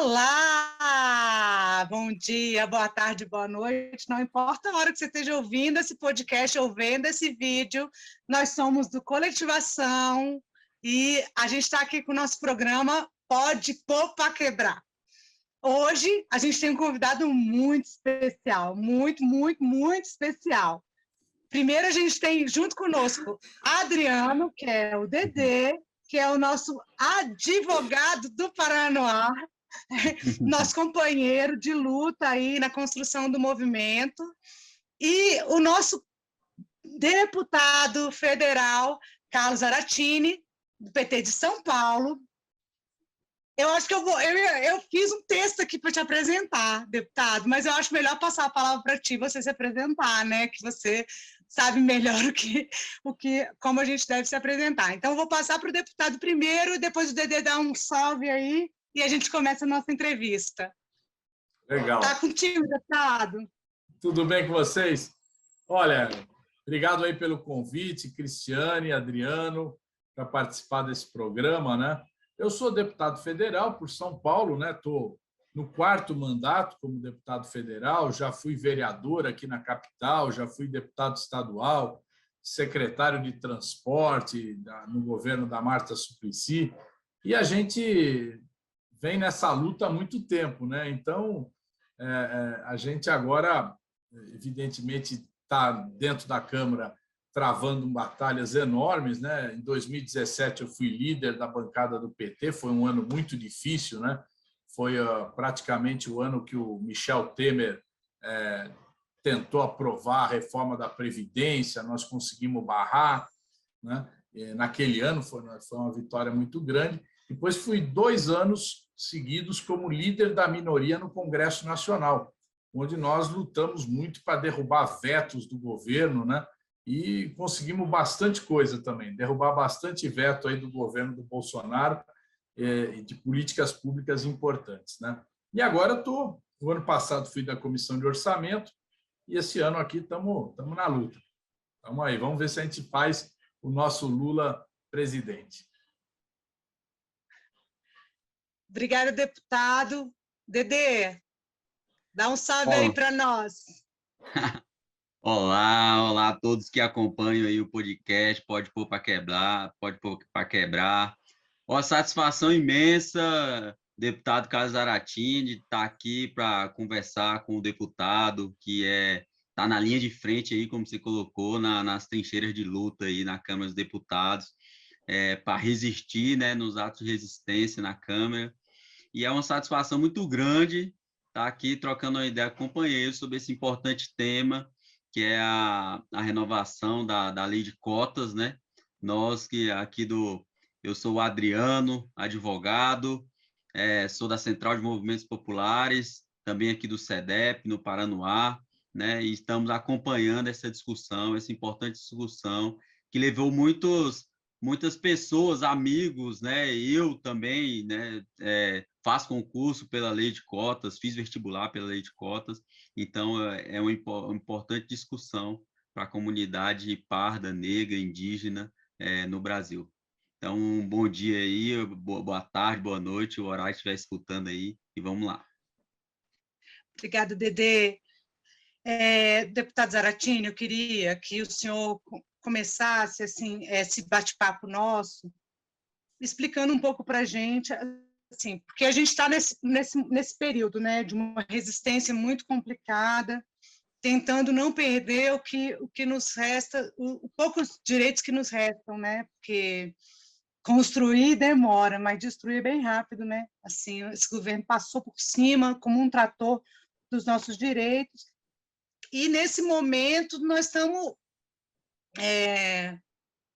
Olá! Bom dia, boa tarde, boa noite. Não importa a hora que você esteja ouvindo esse podcast ou vendo esse vídeo, nós somos do Coletivação e a gente está aqui com o nosso programa Pode Pôr para Quebrar. Hoje a gente tem um convidado muito especial, muito especial. Primeiro a gente tem junto conosco Adriano, que é o Dedê, que é o nosso advogado do Paranoá, nosso companheiro de luta aí na construção do movimento, e o nosso deputado federal, Carlos Aratini, do PT de São Paulo. Eu acho que eu fiz um texto aqui para te apresentar, deputado, mas eu acho melhor passar a palavra para ti, você se apresentar, né? Que você sabe melhor como a gente deve se apresentar. Então, eu vou passar para o deputado primeiro, depois o Dedê dá um salve aí, e a gente começa a nossa entrevista. Legal. Está contigo, deputado? Tudo bem com vocês? Olha, obrigado aí pelo convite, Cristiane, Adriano, para participar desse programa, né? Eu sou deputado federal por São Paulo, né? Estou no 4º mandato como deputado federal, já fui vereador aqui na capital, já fui deputado estadual, secretário de transporte no governo da Marta Suplicy, e a gente vem nessa luta há muito tempo, né? Então, a gente agora, evidentemente, está dentro da Câmara travando batalhas enormes, né? Em 2017 eu fui líder da bancada do PT, foi um ano muito difícil, né? Foi praticamente o ano que o Michel Temer tentou aprovar a reforma da Previdência, nós conseguimos barrar, né? Naquele ano foi uma vitória muito grande. Depois fui 2 anos seguidos como líder da minoria no Congresso Nacional, onde nós lutamos muito para derrubar vetos do governo, né? E conseguimos bastante coisa também, derrubar bastante veto aí do governo do Bolsonaro e de políticas públicas importantes, né? E agora o ano passado fui da Comissão de Orçamento e esse ano aqui estamos na luta. Estamos aí, vamos ver se a gente faz o nosso Lula presidente. Obrigada, deputado. Dedê, dá um salve aí para nós. Olá a todos que acompanham aí o podcast Pode Pôr para Quebrar, Pode Pôr para Quebrar. Uma satisfação imensa, deputado Carlos Aratini, de estar aqui para conversar com o deputado que está na linha de frente aí, como você colocou, nas trincheiras de luta aí na Câmara dos Deputados, para resistir, né, nos atos de resistência na Câmara. E é uma satisfação muito grande estar aqui trocando uma ideia com companheiros sobre esse importante tema, que é a renovação da lei de cotas, né? Nós que aqui eu sou o Adriano, advogado, sou da Central de Movimentos Populares, também aqui do CEDEP, no Paranoá, né? E estamos acompanhando essa discussão, essa importante discussão, que levou muitas pessoas, amigos, né? Eu também, né? Faço concurso pela lei de cotas, fiz vestibular pela lei de cotas, então é uma importante discussão para a comunidade parda, negra, indígena no Brasil. Então, um bom dia aí, boa tarde, boa noite, o horário que estiver escutando aí, e vamos lá. Obrigada, Dedê. Deputado Zaratini, eu queria que o senhor começasse assim, esse bate-papo nosso, explicando um pouco para a gente, assim, porque a gente está nesse período, né, de uma resistência muito complicada, tentando não perder o que nos resta, os poucos direitos que nos restam, né, porque construir demora, mas destruir é bem rápido, né, assim, esse governo passou por cima, como um trator, dos nossos direitos, e nesse momento nós estamos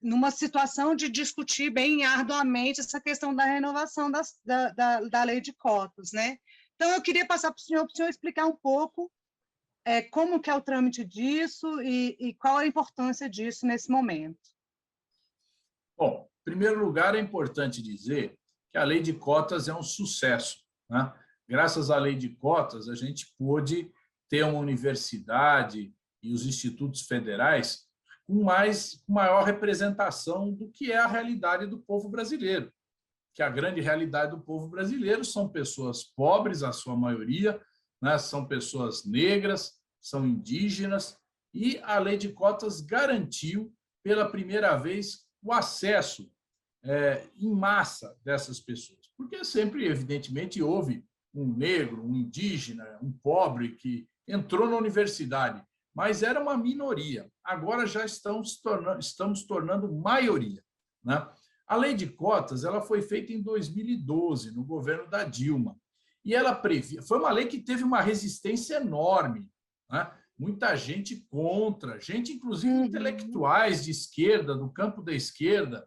numa situação de discutir bem arduamente essa questão da renovação da lei de cotas, né? Então, eu queria passar para o senhor explicar um pouco como que é o trâmite disso e qual a importância disso nesse momento. Bom, em primeiro lugar, é importante dizer que a lei de cotas é um sucesso, né? Graças à lei de cotas, a gente pôde ter uma universidade e os institutos federais com maior representação do que é a realidade do povo brasileiro, que a grande realidade do povo brasileiro são pessoas pobres, a sua maioria, né? São pessoas negras, são indígenas, e a lei de cotas garantiu, pela primeira vez, o acesso em massa dessas pessoas. Porque sempre, evidentemente, houve um negro, um indígena, um pobre que entrou na universidade, mas era uma minoria. Agora já estamos tornando maioria, né? A lei de cotas ela foi feita em 2012, no governo da Dilma, e ela previa. Foi uma lei que teve uma resistência enorme, né? Muita gente contra, gente, inclusive, intelectuais de esquerda, do campo da esquerda,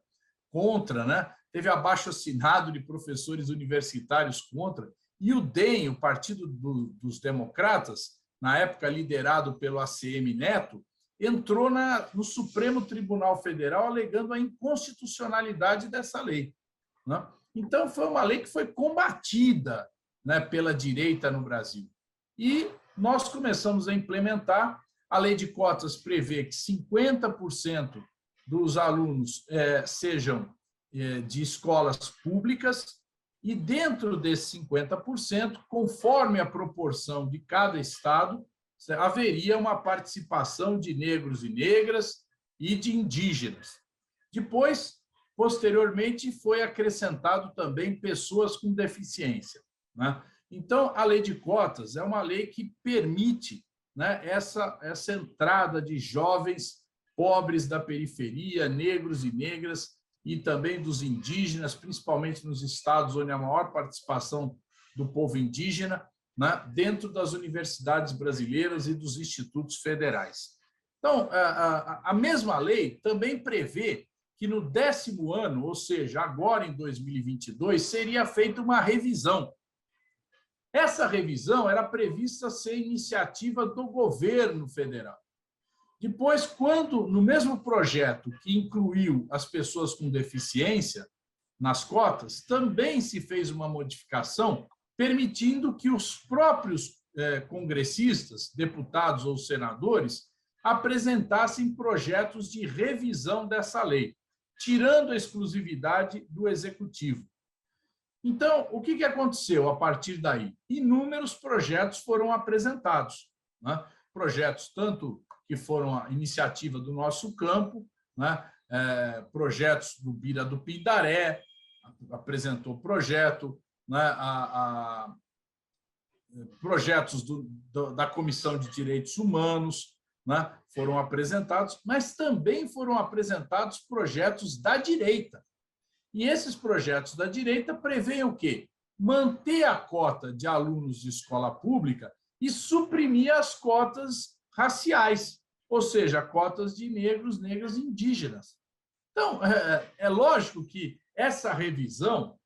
contra, né? Teve abaixo-assinado de professores universitários contra, e o DEM, o Partido dos Democratas, na época liderado pelo ACM Neto, entrou no Supremo Tribunal Federal alegando a inconstitucionalidade dessa lei, né? Então, foi uma lei que foi combatida, né, pela direita no Brasil. E nós começamos a implementar. A lei de cotas prevê que 50% dos alunos sejam de escolas públicas, e dentro desses 50%, conforme a proporção de cada estado, haveria uma participação de negros e negras e de indígenas. Depois, posteriormente, foi acrescentado também pessoas com deficiência, né? Então, a lei de cotas é uma lei que permite, né, essa entrada de jovens pobres da periferia, negros e negras, e também dos indígenas, principalmente nos estados onde há maior participação do povo indígena, né, dentro das universidades brasileiras e dos institutos federais. Então, a mesma lei também prevê que no 10º ano, ou seja, agora em 2022, seria feita uma revisão. Essa revisão era prevista ser iniciativa do governo federal. Depois, quando, no mesmo projeto que incluiu as pessoas com deficiência nas cotas, também se fez uma modificação permitindo que os próprios congressistas, deputados ou senadores, apresentassem projetos de revisão dessa lei, tirando a exclusividade do executivo. Então, o que aconteceu a partir daí? Inúmeros projetos foram apresentados, né? Projetos tanto que foram a iniciativa do nosso campo, né? Projetos do Bira do Pindaré, apresentou projeto, né? Projetos da Comissão de Direitos Humanos, né? Foram apresentados, mas também foram apresentados projetos da direita. E esses projetos da direita prevêem o quê? Manter a cota de alunos de escola pública e suprimir as cotas raciais, ou seja, cotas de negros, negras e indígenas. Então, é lógico que essa revisão,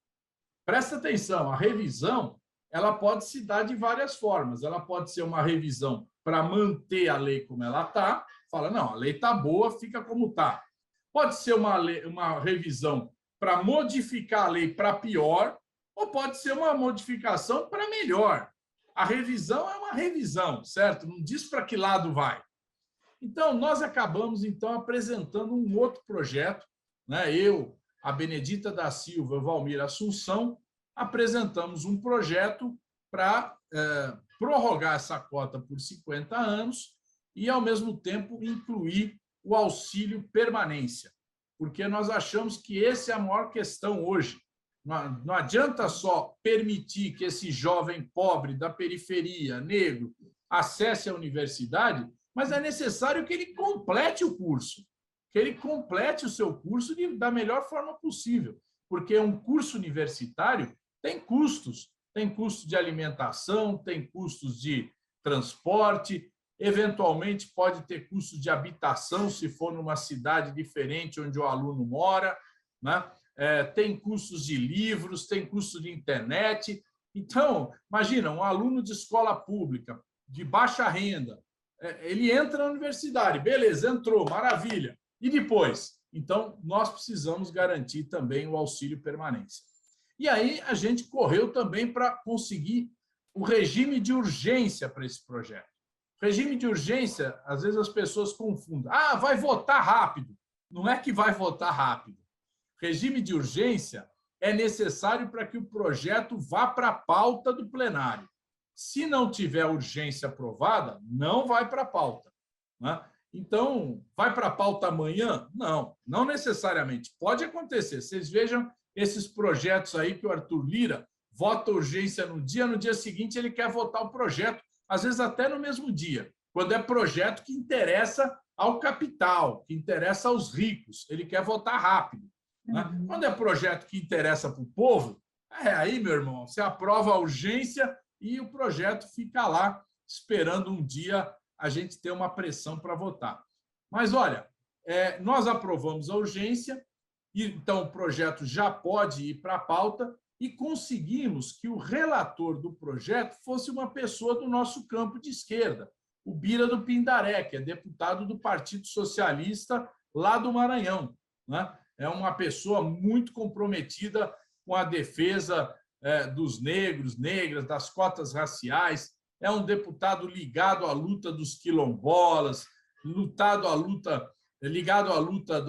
presta atenção, a revisão ela pode se dar de várias formas. Ela pode ser uma revisão para manter a lei como ela está, fala, não, a lei está boa, fica como está. Pode ser uma revisão para modificar a lei para pior, ou pode ser uma modificação para melhor. A revisão é uma revisão, certo? Não diz para que lado vai. Então, nós acabamos, então, apresentando um outro projeto, né? Eu, a Benedita da Silva, o Valmir Assunção, apresentamos um projeto para prorrogar essa cota por 50 anos e, ao mesmo tempo, incluir o auxílio permanência, porque nós achamos que essa é a maior questão hoje. Não adianta só permitir que esse jovem pobre da periferia, negro, acesse a universidade, mas é necessário que ele complete o curso, que ele complete o seu curso da melhor forma possível, porque um curso universitário tem custos de alimentação, tem custos de transporte, eventualmente pode ter custos de habitação, se for numa cidade diferente onde o aluno mora, né? Tem custos de livros, tem custo de internet. Então, imagina, um aluno de escola pública, de baixa renda, ele entra na universidade, beleza, entrou, maravilha. E depois? Então, nós precisamos garantir também o auxílio permanência. E aí a gente correu também para conseguir o regime de urgência para esse projeto. Regime de urgência, às vezes as pessoas confundem. Ah, vai votar rápido. Não é que vai votar rápido. Regime de urgência é necessário para que o projeto vá para a pauta do plenário. Se não tiver urgência aprovada, não vai para a pauta, né? Então, vai para a pauta amanhã? Não, não necessariamente. Pode acontecer. Vocês vejam esses projetos aí que o Arthur Lira vota urgência no dia seguinte ele quer votar o projeto, às vezes até no mesmo dia, quando é projeto que interessa ao capital, que interessa aos ricos, ele quer votar rápido, né? Quando é projeto que interessa para o povo, aí, meu irmão, você aprova a urgência e o projeto fica lá esperando um dia a gente ter uma pressão para votar. Mas, olha, nós aprovamos a urgência, então o projeto já pode ir para a pauta e conseguimos que o relator do projeto fosse uma pessoa do nosso campo de esquerda, o Bira do Pindaré, que é deputado do Partido Socialista lá do Maranhão, né? É uma pessoa muito comprometida com a defesa dos negros, negras, das cotas raciais, é um deputado ligado à luta dos quilombolas, ligado à luta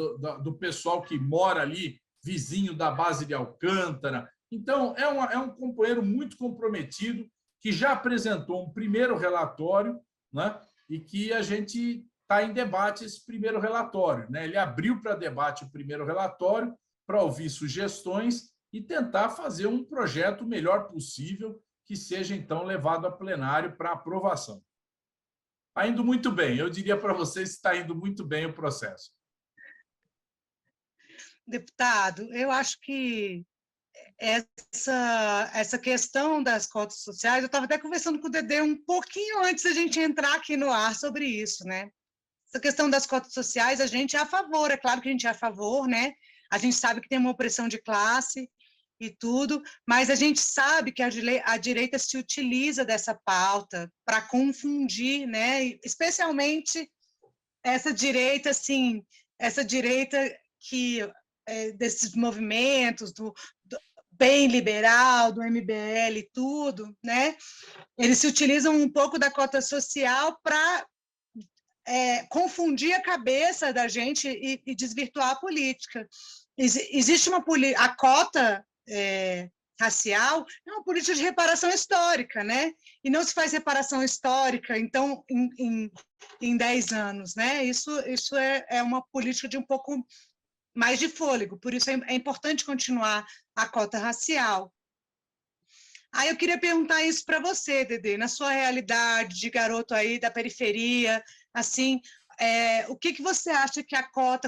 do pessoal que mora ali, vizinho da base de Alcântara. Então, é um companheiro muito comprometido, que já apresentou um primeiro relatório, né? E que a gente está em debate esse primeiro relatório, né? Ele abriu para debate o primeiro relatório para ouvir sugestões e tentar fazer um projeto o melhor possível que seja, então, levado a plenário para aprovação. Está indo muito bem. Eu diria para vocês que está indo muito bem o processo. Deputado, eu acho que essa questão das cotas sociais, eu estava até conversando com o Dedê um pouquinho antes da gente entrar aqui no ar sobre isso, né? Essa questão das cotas sociais, a gente é a favor, é claro que a gente é a favor, né? A gente sabe que tem uma opressão de classe e tudo, mas a gente sabe que a direita se utiliza dessa pauta para confundir, né? Especialmente essa direita, assim, essa direita que desses movimentos do bem liberal, do MBL e tudo, né? Eles se utilizam um pouco da cota social para confundir a cabeça da gente e desvirtuar a política. Existe a cota racial é uma política de reparação histórica, né? E não se faz reparação histórica, então, em 10 anos, né? Isso é uma política de um pouco mais de fôlego, por isso é importante continuar a cota racial. Aí eu queria perguntar isso para você, Dedê, na sua realidade de garoto aí da periferia, assim, o que você acha que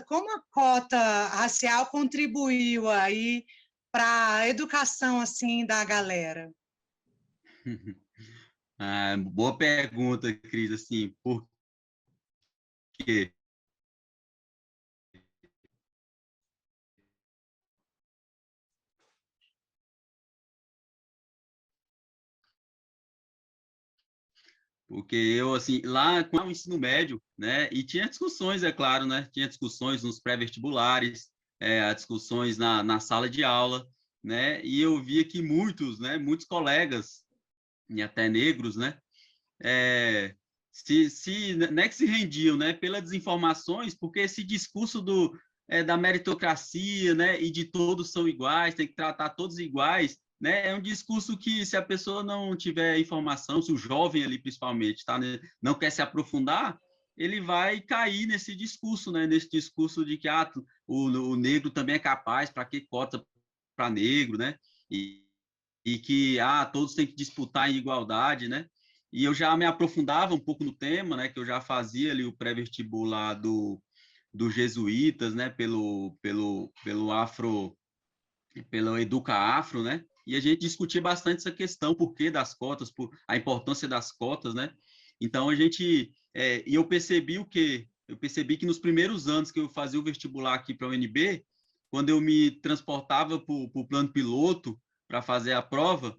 como a cota racial contribuiu aí para a educação assim da galera? Boa pergunta, Cris, assim, por quê? Porque eu, assim, lá com o ensino médio, né, e tinha discussões, é claro, né, tinha discussões nos pré-vestibulares, discussões na sala de aula, né, e eu via que muitos colegas, e até negros, né, não é que se rendiam, né, pelas desinformações, porque esse discurso da meritocracia, né, e de todos são iguais, tem que tratar todos iguais, né, é um discurso que, se a pessoa não tiver informação, se o jovem ali principalmente não quer se aprofundar, ele vai cair nesse discurso, né, nesse discurso de que o negro também é capaz, para que cota para negro, né, e que todos têm que disputar em igualdade, né, e eu já me aprofundava um pouco no tema, né, que eu já fazia ali o pré-vestibular dos jesuítas, né, pelo Educa Afro, né, e a gente discutia bastante essa questão, por que das cotas, a importância das cotas, né, então e eu percebi eu percebi que nos primeiros anos que eu fazia o vestibular aqui para a UNB, quando eu me transportava para o plano piloto para fazer a prova,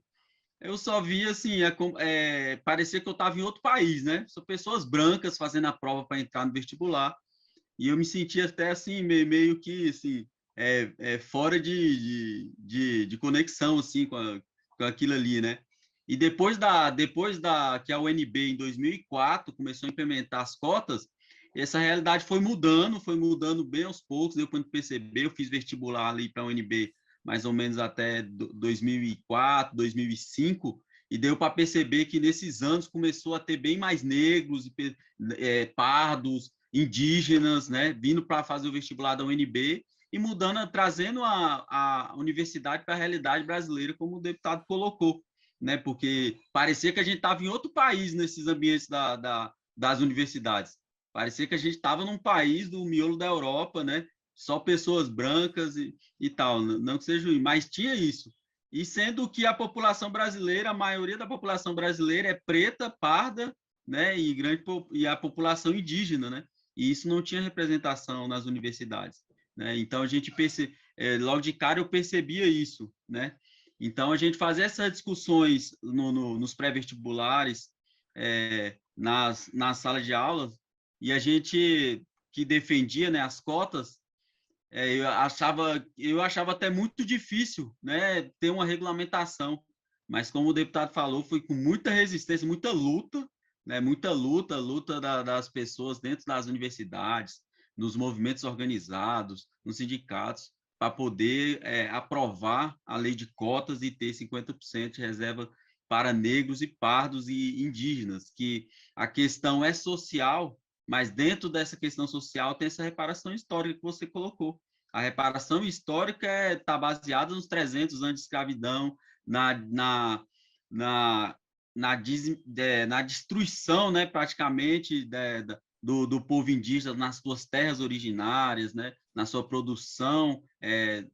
eu só via, assim, parecia que eu estava em outro país, né? São pessoas brancas fazendo a prova para entrar no vestibular, e eu me sentia até, assim, meio que, assim, fora de conexão, assim, com aquilo ali, né? E depois que a UNB, em 2004, começou a implementar as cotas, essa realidade foi mudando bem aos poucos, eu quando percebi, eu fiz vestibular ali para a UNB mais ou menos até 2004, 2005, e deu para perceber que nesses anos começou a ter bem mais negros, pardos, indígenas, né, vindo para fazer o vestibular da UNB e mudando, trazendo a universidade para a realidade brasileira, como o deputado colocou, né, porque parecia que a gente estava em outro país nesses ambientes das universidades. Parecia que a gente estava num país do miolo da Europa, né, só pessoas brancas e tal, não que seja ruim, mas tinha isso. E sendo que a população brasileira, a maioria da população brasileira é preta, parda, né, e a população indígena, né, e isso não tinha representação nas universidades, né, então a gente logo de cara eu percebia isso, né, então a gente fazia essas discussões nos pré-vestibulares, nas salas de aulas, e a gente que defendia, né, as cotas, eu achava até muito difícil, né, ter uma regulamentação, mas como o deputado falou, foi com muita resistência, muita luta, né, luta das pessoas dentro das universidades, nos movimentos organizados, nos sindicatos, para poder aprovar a lei de cotas e ter 50% de reserva para negros e pardos e indígenas, que a questão é social, mas dentro dessa questão social tem essa reparação histórica que você colocou. A reparação histórica está baseada nos 300 anos de escravidão, na destruição, né, praticamente, do povo indígena nas suas terras originárias, né, na sua produção,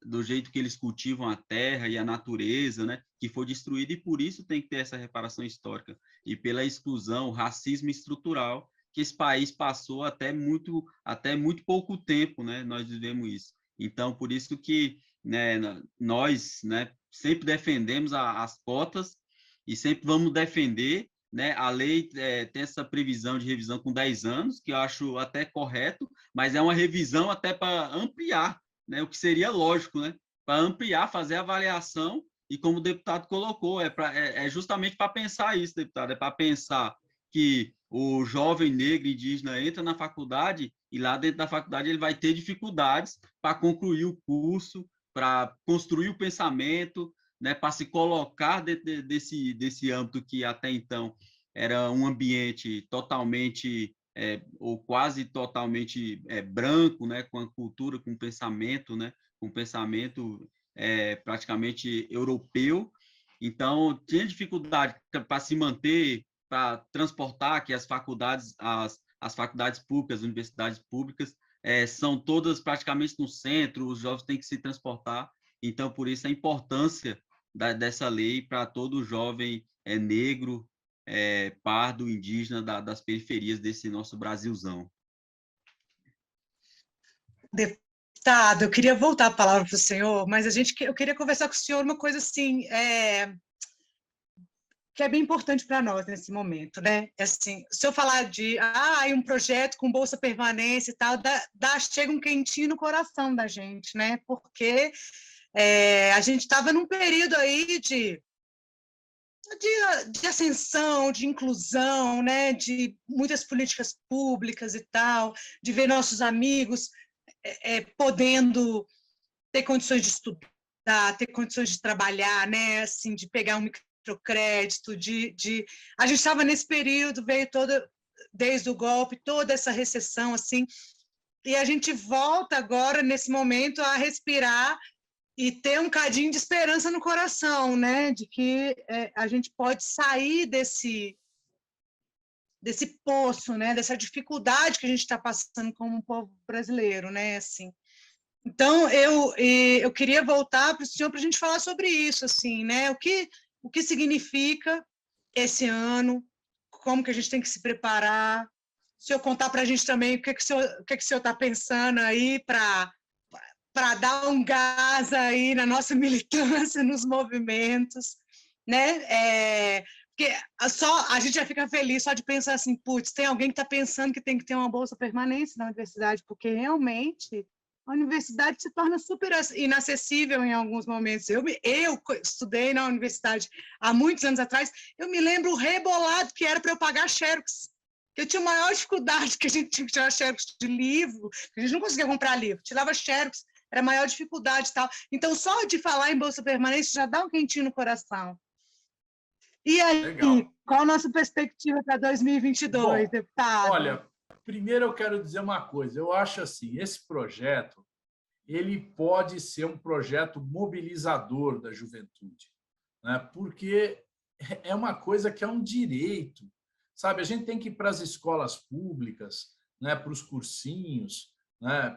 do jeito que eles cultivam a terra e a natureza, né, que foi destruída, e por isso tem que ter essa reparação histórica. E pela exclusão, o racismo estrutural, que esse país passou até muito pouco tempo, né? Nós vivemos isso. Então, por isso que, né, nós, né, sempre defendemos as cotas e sempre vamos defender, né? A lei tem essa previsão de revisão com 10 anos, que eu acho até correto, mas é uma revisão até para ampliar, né? O que seria lógico, né? Para ampliar, fazer a avaliação, e como o deputado colocou, é justamente para pensar isso, deputado, é para pensar que o jovem negro indígena entra na faculdade e lá dentro da faculdade ele vai ter dificuldades para concluir o curso, para construir o pensamento, né, para se colocar dentro desse âmbito que até então era um ambiente totalmente ou quase totalmente branco, né, com a cultura, com o pensamento, né, com o pensamento praticamente europeu. Então, tinha dificuldade para se manter, para transportar, que as faculdades públicas, as universidades públicas, são todas praticamente no centro, os jovens têm que se transportar. Então, por isso, a importância dessa lei para todo jovem negro, pardo, indígena das periferias desse nosso Brasilzão. Deputado, eu queria voltar a palavra para o senhor, mas eu queria conversar com o senhor uma coisa assim, que é bem importante para nós nesse momento, né? Assim, se eu falar de um projeto com bolsa permanência e tal, chega um quentinho no coração da gente, né? Porque a gente estava num período aí de ascensão, de inclusão, né? De muitas políticas públicas e tal, de ver nossos amigos podendo ter condições de estudar, ter condições de trabalhar, né? Assim, de pegar um microcrédito, a gente estava nesse período, veio desde o golpe, toda essa recessão, assim, e a gente volta agora, nesse momento, a respirar e ter um cadinho de esperança no coração, né, de que a gente pode sair desse poço, né, dessa dificuldade que a gente está passando como um povo brasileiro, né, assim. Então, eu queria voltar para o senhor para a gente falar sobre isso, assim, né, o que significa esse ano, como que a gente tem que se preparar, se eu contar para a gente também o que o senhor está pensando aí para dar um gás aí na nossa militância, nos movimentos, né? Porque a gente já fica feliz só de pensar assim, putz, tem alguém que está pensando que tem que ter uma bolsa permanente na universidade, porque realmente a universidade se torna super inacessível em alguns momentos. Eu estudei na universidade há muitos anos atrás, eu me lembro o rebolado que era para eu pagar xerox. Eu tinha maior dificuldade, que a gente tinha que tirar xerox de livro, que a gente não conseguia comprar livro, tirava xerox era maior dificuldade e tal. Então, só de falar em Bolsa Permanente já dá um quentinho no coração. E aí, Legal. qual a nossa perspectiva para 2022, deputado? Olha, primeiro eu quero dizer uma coisa. Eu acho assim, esse projeto ele pode ser um projeto mobilizador da juventude, né? Porque é uma coisa que é um direito, sabe? A gente tem que ir para as escolas públicas, né? Para os cursinhos, né?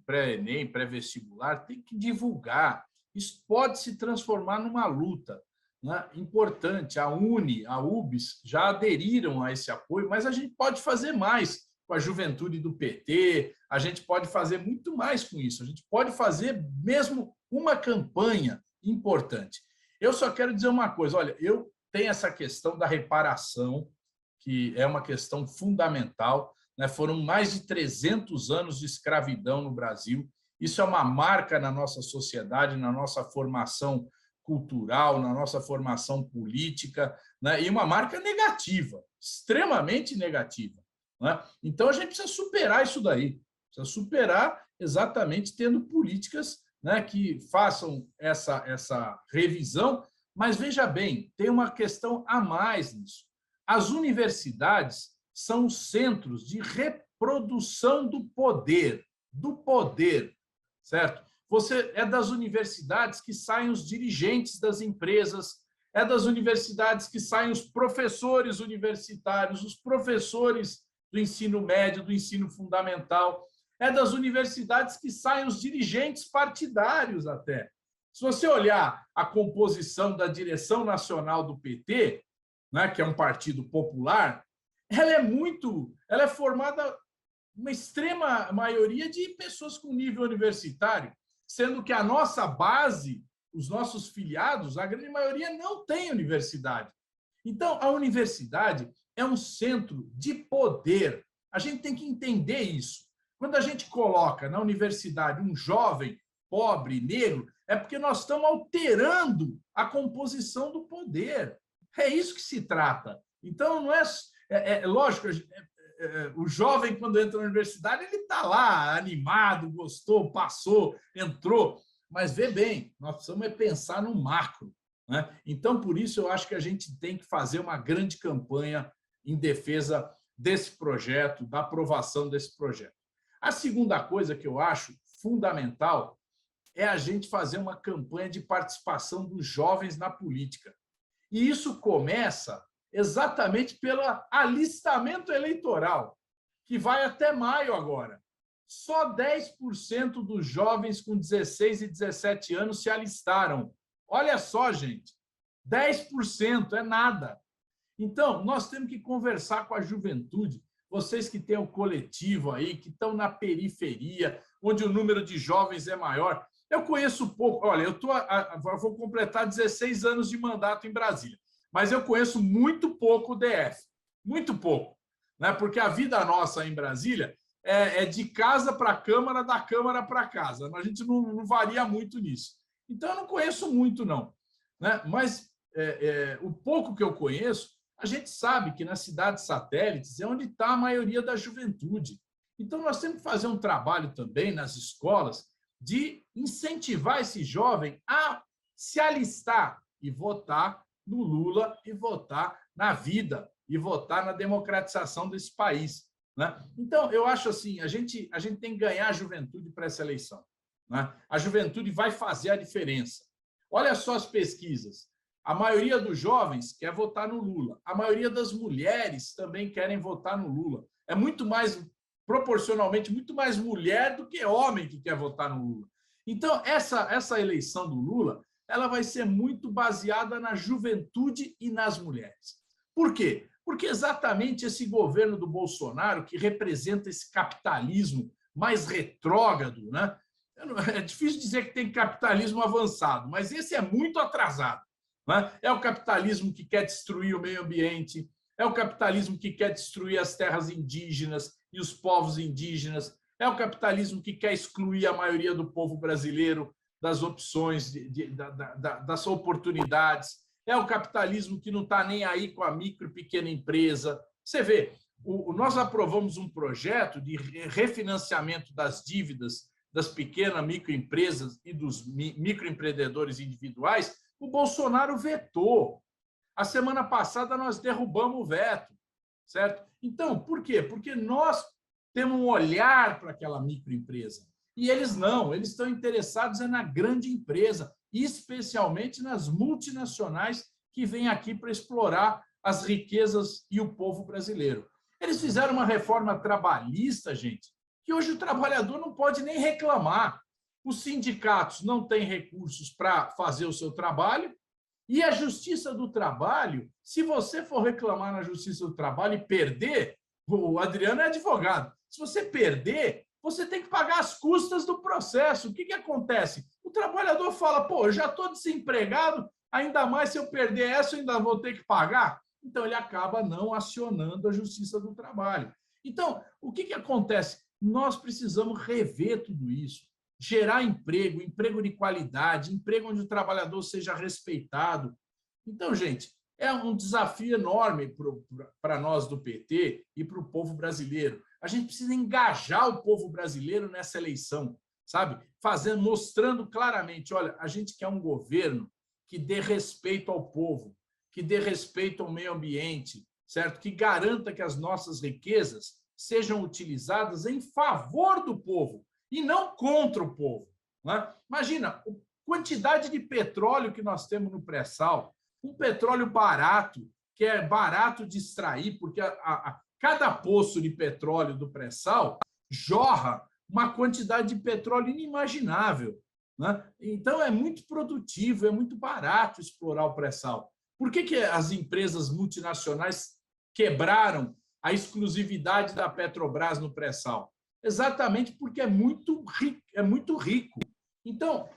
Pré-ENEM, pré-vestibular, tem que divulgar. Isso pode se transformar numa luta, né? Importante. A UNE, a UBS já aderiram a esse apoio, mas a gente pode fazer mais com a juventude do PT, a gente pode fazer muito mais com isso, a gente pode fazer mesmo uma campanha importante. Eu só quero dizer uma coisa, olha, eu tenho essa questão da reparação, que é uma questão fundamental, né? Foram mais de 300 anos de escravidão no Brasil, isso é uma marca na nossa sociedade, na nossa formação cultural, na nossa formação política, né? E uma marca negativa, extremamente negativa. Então, a gente precisa superar isso daí, precisa superar exatamente tendo políticas, né, que façam essa revisão, mas veja bem, tem uma questão a mais nisso. As universidades são os centros de reprodução do poder, certo? É das universidades que saem os dirigentes das empresas, é das universidades que saem os professores universitários, os professores do ensino médio, do ensino fundamental, é das universidades que saem os dirigentes partidários até. Se você olhar a composição da direção nacional do PT, né, que é um partido popular, ela é formada uma extrema maioria de pessoas com nível universitário, sendo que a nossa base, os nossos filiados, a grande maioria não tem universidade. Então, a universidade é um centro de poder. A gente tem que entender isso. Quando a gente coloca na universidade um jovem pobre, negro, é porque nós estamos alterando a composição do poder. É isso que se trata. Então, não é lógico, o jovem, quando entra na universidade, ele está lá animado, gostou, passou, entrou. Mas vê bem, nós precisamos pensar no macro, né? Então, por isso, eu acho que a gente tem que fazer uma grande campanha em defesa desse projeto, da aprovação desse projeto. A segunda coisa que eu acho fundamental é a gente fazer uma campanha de participação dos jovens na política. E isso começa exatamente pelo alistamento eleitoral, que vai até maio agora. Só 10% dos jovens com 16 e 17 anos se alistaram. Olha só, gente, 10% é nada. Então, nós temos que conversar com a juventude, vocês que têm o coletivo aí, que estão na periferia, onde o número de jovens é maior. Eu conheço pouco, olha, eu vou completar 16 anos de mandato em Brasília, mas eu conheço muito pouco o DF, muito pouco, né? Porque a vida nossa em Brasília é de casa para a Câmara, da Câmara para casa, a gente não varia muito nisso. Então, eu não conheço muito, não, né? Mas o pouco que eu conheço, a gente sabe que nas cidades satélites é onde está a maioria da juventude. Então, nós temos que fazer um trabalho também nas escolas de incentivar esse jovem a se alistar e votar no Lula e votar na vida e votar na democratização desse país, né? Então, eu acho assim, a gente tem que ganhar a juventude para essa eleição, né? A juventude vai fazer a diferença. Olha só as pesquisas. A maioria dos jovens quer votar no Lula. A maioria das mulheres também querem votar no Lula. É muito mais, proporcionalmente, muito mais mulher do que homem que quer votar no Lula. Então, essa eleição do Lula, ela vai ser muito baseada na juventude e nas mulheres. Por quê? Porque exatamente esse governo do Bolsonaro, que representa esse capitalismo mais retrógrado, né? É difícil dizer que tem capitalismo avançado, mas esse é muito atrasado. É o capitalismo que quer destruir o meio ambiente, é o capitalismo que quer destruir as terras indígenas e os povos indígenas, é o capitalismo que quer excluir a maioria do povo brasileiro das opções, das oportunidades, é o capitalismo que não está nem aí com a micro e pequena empresa. Você vê, nós aprovamos um projeto de refinanciamento das dívidas das pequenas microempresas e dos microempreendedores individuais, o Bolsonaro vetou. A semana passada nós derrubamos o veto, certo? Então, por quê? Porque nós temos um olhar para aquela microempresa. E eles não, eles estão interessados na grande empresa, especialmente nas multinacionais que vêm aqui para explorar as riquezas e o povo brasileiro. Eles fizeram uma reforma trabalhista, gente, que hoje o trabalhador não pode nem reclamar. Os sindicatos não têm recursos para fazer o seu trabalho e a Justiça do Trabalho, se você for reclamar na Justiça do Trabalho e perder, o Adriano é advogado, se você perder, você tem que pagar as custas do processo. O que acontece? O trabalhador fala, pô, eu já estou desempregado, ainda mais se eu perder essa, eu ainda vou ter que pagar. Então, ele acaba não acionando a Justiça do Trabalho. Então, o que acontece? Nós precisamos rever tudo isso, gerar emprego, emprego de qualidade, emprego onde o trabalhador seja respeitado. Então, gente, é um desafio enorme para nós do PT e para o povo brasileiro. A gente precisa engajar o povo brasileiro nessa eleição, sabe? Mostrando claramente, olha, a gente quer um governo que dê respeito ao povo, que dê respeito ao meio ambiente, certo? Que garanta que as nossas riquezas sejam utilizadas em favor do povo e não contra o povo. Né? Imagina a quantidade de petróleo que nós temos no pré-sal, um petróleo barato, que é barato de extrair, porque cada poço de petróleo do pré-sal jorra uma quantidade de petróleo inimaginável. Né? Então, é muito produtivo, é muito barato explorar o pré-sal. Por que as empresas multinacionais quebraram a exclusividade da Petrobras no pré-sal? Exatamente porque é muito rico. Então,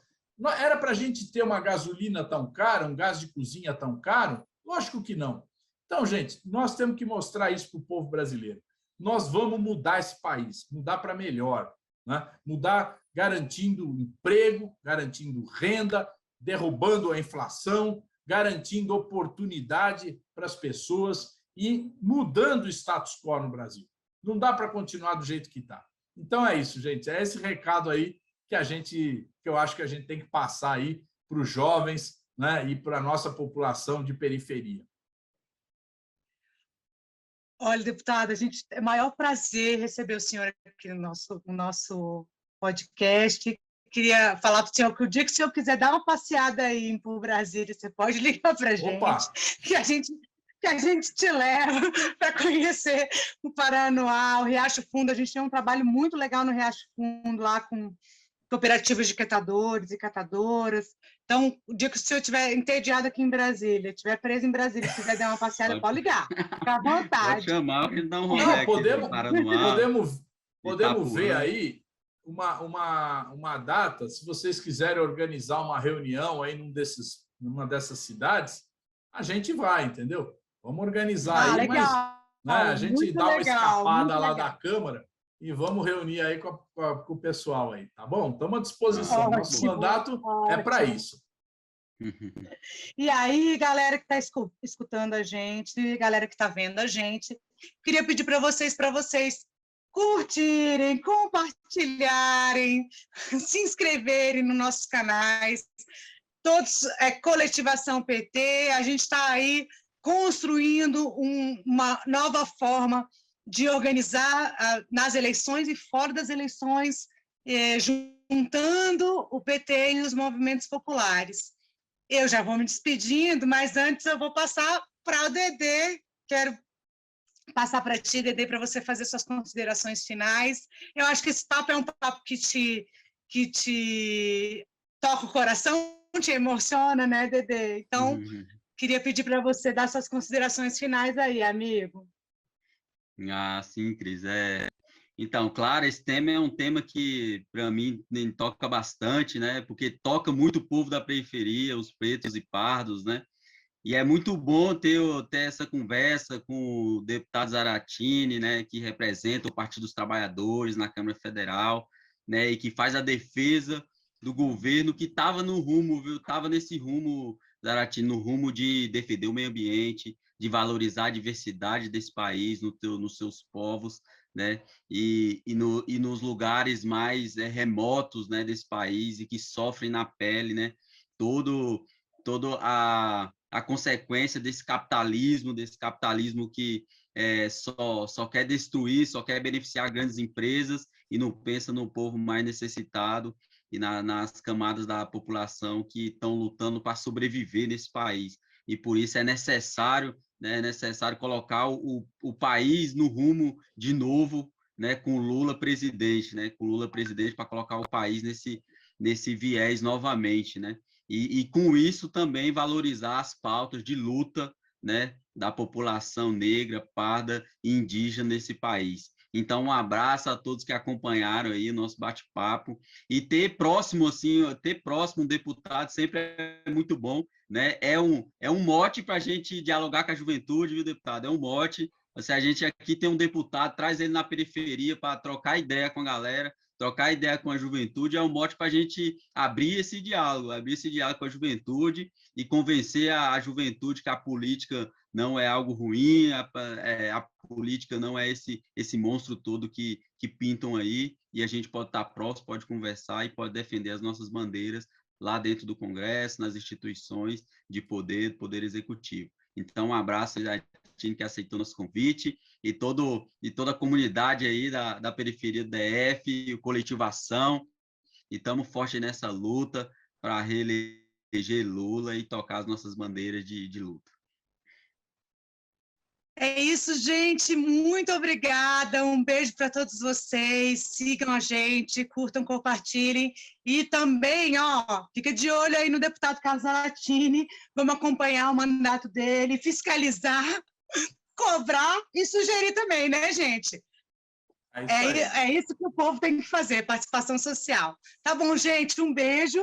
era para a gente ter uma gasolina tão cara, um gás de cozinha tão caro? Lógico que não. Então, gente, nós temos que mostrar isso para o povo brasileiro. Nós vamos mudar esse país, mudar para melhor, né? Mudar garantindo emprego, garantindo renda, derrubando a inflação, garantindo oportunidade para as pessoas e mudando o status quo no Brasil. Não dá para continuar do jeito que está. Então é isso, gente. É esse recado aí que eu acho que a gente tem que passar aí para os jovens, né, e para a nossa população de periferia. Olha, deputada, é maior prazer receber o senhor aqui no nosso podcast. Queria falar para o senhor que o dia que o senhor quiser dar uma passeada aí por Brasília, você pode ligar para a gente, que a gente te leva para conhecer o Paranoá, o Riacho Fundo. A gente tem um trabalho muito legal no Riacho Fundo, lá com cooperativas de catadores e catadoras. Então, o dia que o senhor estiver entediado aqui em Brasília, estiver preso em Brasília, se quiser dar uma passeada, pode ligar. Fica à vontade. Pode chamar, a gente dá um rolê podemos ver aí uma data, se vocês quiserem organizar uma reunião aí numa dessas cidades, a gente vai, entendeu? Vamos organizar aí, legal. Mas né, a gente dá uma escapada lá da Câmara e vamos reunir aí com o pessoal aí, tá bom? Estamos à disposição. Nosso mandato é para isso. E aí, galera que está escutando a gente, galera que está vendo a gente, queria pedir para vocês curtirem, compartilharem, se inscreverem nos nossos canais. Todos, Coletivação PT, a gente está aí construindo uma nova forma de organizar nas eleições e fora das eleições, juntando o PT e os movimentos populares. Eu já vou me despedindo, mas antes eu vou passar para o Dedê. Quero passar para ti, Dedê, para você fazer suas considerações finais. Eu acho que esse papo é um papo que te toca o coração, te emociona, né, Dedê? Então, queria pedir para você dar suas considerações finais aí, amigo. Sim, Cris. Então, claro, esse tema é um tema que, para mim, toca bastante, né? Porque toca muito o povo da periferia, os pretos e pardos, né? E é muito bom ter essa conversa com o deputado Zaratini, né? Que representa o Partido dos Trabalhadores na Câmara Federal, né? E que faz a defesa do governo que estava no rumo, viu? Estava nesse rumo, Zaratini, no rumo de defender o meio ambiente, de valorizar a diversidade desse país, nos seus povos, né? E nos lugares mais remotos, né, desse país e que sofrem na pele, né? Todo a consequência desse capitalismo que só quer destruir, só quer beneficiar grandes empresas e não pensa no povo mais necessitado e nas camadas da população que estão lutando para sobreviver nesse país. E por isso é necessário, né, colocar o país no rumo de novo, né, com Lula presidente, né, para colocar o país nesse viés novamente, né? E com isso também valorizar as pautas de luta, né, da população negra, parda e indígena nesse país. Então, um abraço a todos que acompanharam aí o nosso bate-papo. E ter próximo um deputado sempre é muito bom, né? É um mote para a gente dialogar com a juventude, viu, deputado? É um mote. Se a gente aqui tem um deputado, traz ele na periferia para trocar ideia com a galera, trocar ideia com a juventude, é um mote para a gente abrir esse diálogo com a juventude e convencer a juventude que a política não é algo ruim, a política não é esse monstro todo que pintam aí, e a gente pode estar próximo, pode conversar e pode defender as nossas bandeiras lá dentro do Congresso, nas instituições de poder executivo. Então, um abraço a Tine que aceitou nosso convite e toda a comunidade aí da periferia do DF, o Coletivação, e estamos fortes nessa luta para reeleger Lula e tocar as nossas bandeiras de luta. É isso, gente. Muito obrigada. Um beijo para todos vocês. Sigam a gente, curtam, compartilhem. E também, fica de olho aí no deputado Carlos Zaratini. Vamos acompanhar o mandato dele, fiscalizar, cobrar e sugerir também, né, gente? É isso que o povo tem que fazer, participação social. Tá bom, gente? Um beijo.